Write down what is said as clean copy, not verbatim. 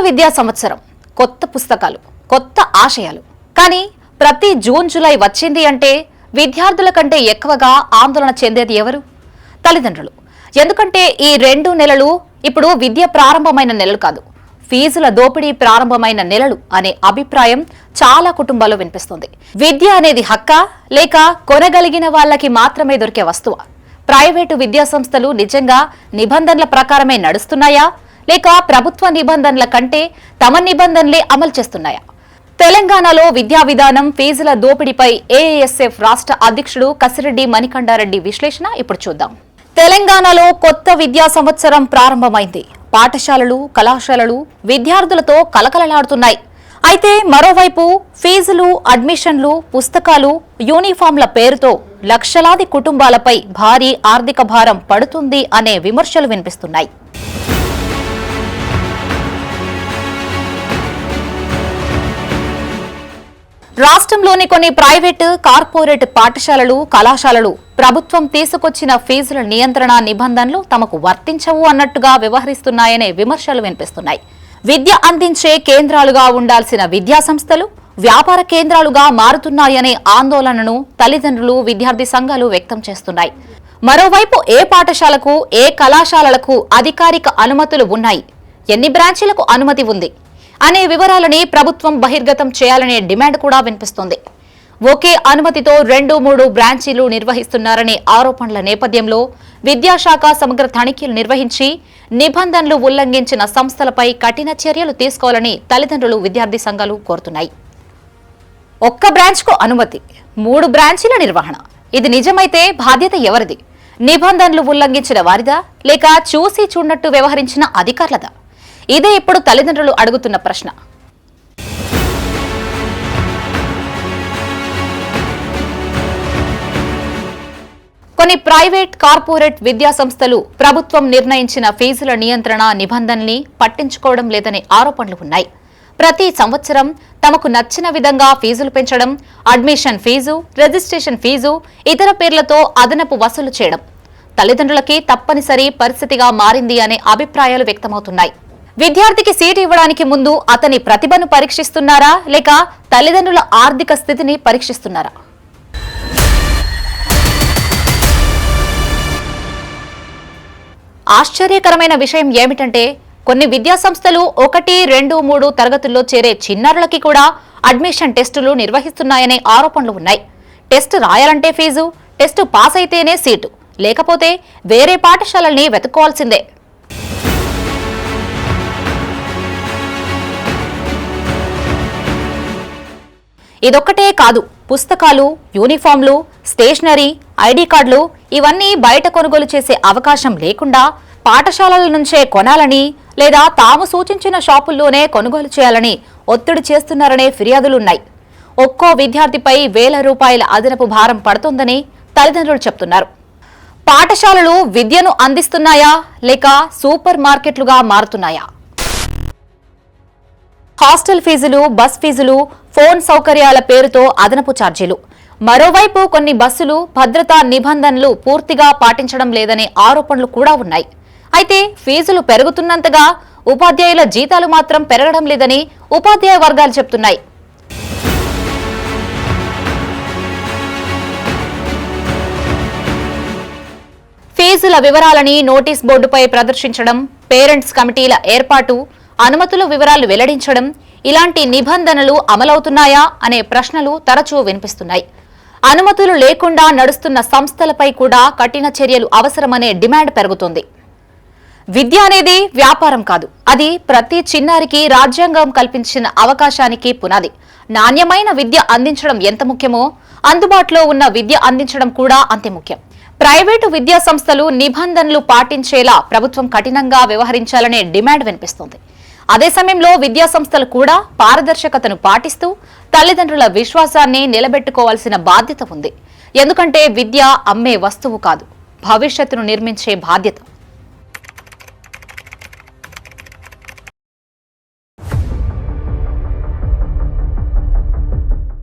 విద్యా సంవత్సరం, కొత్త పుస్తకాలు, కొత్త ఆశయాలు. కానీ ప్రతి జూన్ జూలై వచ్చింది అంటే విద్యార్థుల కంటే ఎక్కువగా ఆందోళన చెందేది ఎవరు? తల్లిదండ్రులు. ఎందుకంటే ఈ 2 నెలలు ఇప్పుడు విద్య ప్రారంభమైన నెలలు కాదు, ఫీజుల దోపిడీ ప్రారంభమైన నెలలు అనే అభిప్రాయం చాలా కుటుంబాల్లో వినిపిస్తుంది. విద్య అనేది హక్కా లేక కొనగలిగిన వాళ్ళకి మాత్రమే దొరికే వస్తువా? ప్రైవేటు విద్యా సంస్థలు నిజంగా నిబంధనల ప్రకారమే నడుస్తున్నాయా లేక ప్రభుత్వ నిబంధనల కంటే తమ నిబంధనలే అమలు చేస్తున్నాయా? తెలంగాణలో విద్యా విధానం, ఫీజుల దోపిడీపై ఏఎస్ఎఫ్ రాష్ట్ర అధ్యక్షుడు కసిరెడ్డి మణికంఠారెడ్డి విశ్లేషణ ఇప్పుడు చూద్దాం. తెలంగాణలో కొత్త విద్యా సంవత్సరం ప్రారంభమైంది. పాఠశాలలు, కళాశాలలు విద్యార్థులతో కలకలలాడుతున్నాయి. అయితే మరోవైపు ఫీజులు, అడ్మిషన్లు, పుస్తకాలు, యూనిఫామ్ల పేరుతో లక్షలాది కుటుంబాలపై భారీ ఆర్థిక భారం పడుతుంది అనే విమర్శలు వినిపిస్తున్నాయి. రాష్ట్రంలోని కొన్ని ప్రైవేటు, కార్పొరేట్ పాఠశాలలు, కళాశాలలు ప్రభుత్వం తీసుకొచ్చిన ఫీజుల నియంత్రణ నిబంధనలు తమకు వర్తించవు అన్నట్టుగా వ్యవహరిస్తున్నాయనే విమర్శలు వినిపిస్తున్నాయి. విద్య అందించే కేంద్రాలుగా ఉండాల్సిన విద్యా సంస్థలు వ్యాపార కేంద్రాలుగా మారుతున్నాయనే ఆందోళనను తల్లిదండ్రులు, విద్యార్థి సంఘాలు వ్యక్తం చేస్తున్నాయి. మరోవైపు ఏ పాఠశాలకు, ఏ కళాశాలలకు అధికారిక అనుమతులు ఉన్నాయి, ఎన్ని బ్రాంచీలకు అనుమతి ఉంది అనే వివరాలని ప్రభుత్వం బహిర్గతం చేయాలనే డిమాండ్ కూడా వినిపిస్తోంది. ఒకే అనుమతితో 2-3 బ్రాంచీలు నిర్వహిస్తున్నారనే ఆరోపణల నేపథ్యంలో విద్యాశాఖ సమగ్ర తనిఖీలు నిర్వహించి నిబంధనలు ఉల్లంఘించిన సంస్థలపై కఠిన చర్యలు తీసుకోవాలని తల్లిదండ్రులు, విద్యార్థి సంఘాలు కోరుతున్నాయి. ఒక్క బ్రాంచ్కు అనుమతి, 3 బ్రాంచీల నిర్వహణ, ఇది నిజమైతే బాధ్యత ఎవరిది? నిబంధనలు ఉల్లంఘించిన వారిదా లేక చూసి చూడనట్టు వ్యవహరించిన అధికారులదా? ఇదే ఇప్పుడు తల్లిదండ్రులు అడుగుతున్న ప్రశ్న. కొన్ని ప్రైవేట్, కార్పొరేట్ విద్యా సంస్థలు ప్రభుత్వం నిర్ణయించిన ఫీజుల నియంత్రణ నిబంధనల్ని పట్టించుకోవడం లేదనే ఆరోపణలు ఉన్నాయి. ప్రతి సంవత్సరం తమకు నచ్చిన విధంగా ఫీజులు పెంచడం, అడ్మిషన్ ఫీజు, రిజిస్ట్రేషన్ ఫీజు, ఇతర పేర్లతో అదనపు వసూలు చేయడం తల్లిదండ్రులకి తప్పనిసరి పరిస్థితిగా మారింది అనే అభిప్రాయాలు వ్యక్తమవుతున్నాయి. విద్యార్థికి సీటు ఇవ్వడానికి ముందు అతని ప్రతిభను పరీక్షిస్తున్నారా లేక తల్లిదండ్రుల ఆర్థిక స్థితిని పరీక్షిస్తున్నారా? ఆశ్చర్యకరమైన విషయం ఏమిటంటే కొన్ని విద్యాసంస్థలు 1, 2, 3 తరగతుల్లో చేరే చిన్నారులకి కూడా అడ్మిషన్ టెస్టులు నిర్వహిస్తున్నాయనే ఆరోపణలు ఉన్నాయి. టెస్ట్ రాయాలంటే ఫీజు, టెస్టు పాస్ అయితేనే సీటు, లేకపోతే వేరే పాఠశాలల్ని వెతుక్కోవాల్సిందే. ఇదొక్కటే కాదు, పుస్తకాలు, యూనిఫామ్లు, స్టేషనరీ, ఐడి కార్డులు ఇవన్నీ బయట కొనుగోలు చేసే అవకాశం లేకుండా పాఠశాలల నుంచే కొనాలని లేదా తాము సూచించిన షాపుల్లోనే కొనుగోలు చేయాలని ఒత్తిడి చేస్తున్నారనే ఫిర్యాదులున్నాయి. ఒక్కో విద్యార్థిపై ₹1000 అదనపు భారం పడుతోందని తల్లిదండ్రులు చెప్తున్నారు. పాఠశాలలు విద్యను అందిస్తున్నాయా లేక సూపర్ మార్కెట్లుగా మారుతున్నాయా? హాస్టల్ ఫీజులు, బస్ ఫీజులు, ఫోన్ సౌకర్యాల పేరుతో అదనపు ఛార్జీలు. మరోవైపు కొన్ని బస్సులు భద్రతా నిబంధనలు పూర్తిగా పాటించడం లేదనే ఆరోపణలు కూడా ఉన్నాయి. అయితే ఫీజులు పెరుగుతున్నంతగా ఉపాధ్యాయుల జీతాలు మాత్రం పెరగడం లేదని ఉపాధ్యాయ వర్గాలు చెప్తున్నాయి. ఫీజుల వివరాలని నోటీస్ బోర్డుపై ప్రదర్శించడం, పేరెంట్స్ కమిటీల ఏర్పాటు, అనుమతుల వివరాలు వెల్లడించడం, ఇలాంటి నిబంధనలు అమలవుతున్నాయా అనే ప్రశ్నలు తరచూ వినిపిస్తున్నాయి. అనుమతులు లేకుండా నడుస్తున్న సంస్థలపై కూడా కఠిన చర్యలు అవసరమనే డిమాండ్ పెరుగుతోంది. విద్య అనేది వ్యాపారం కాదు, అది ప్రతి చిన్నారికి రాజ్యాంగం కల్పించిన అవకాశానికి పునాది. నాణ్యమైన విద్య అందించడం ఎంత ముఖ్యమో అందుబాటులో ఉన్న విద్య అందించడం కూడా అంతే ముఖ్యం. ప్రైవేటు విద్యా సంస్థలు నిబంధనలు పాటించేలా ప్రభుత్వం కఠినంగా వ్యవహరించాలనే డిమాండ్ వినిపిస్తోంది. అదే సమయంలో విద్యా సంస్థలు కూడా పారదర్శకతను పాటిస్తూ తల్లిదండ్రుల విశ్వాసాన్ని నిలబెట్టుకోవాల్సిన బాధ్యత ఉంది. ఎందుకంటే విద్య అమ్మే వస్తువు కాదు, భవిష్యత్తును నిర్మించే బాధ్యత.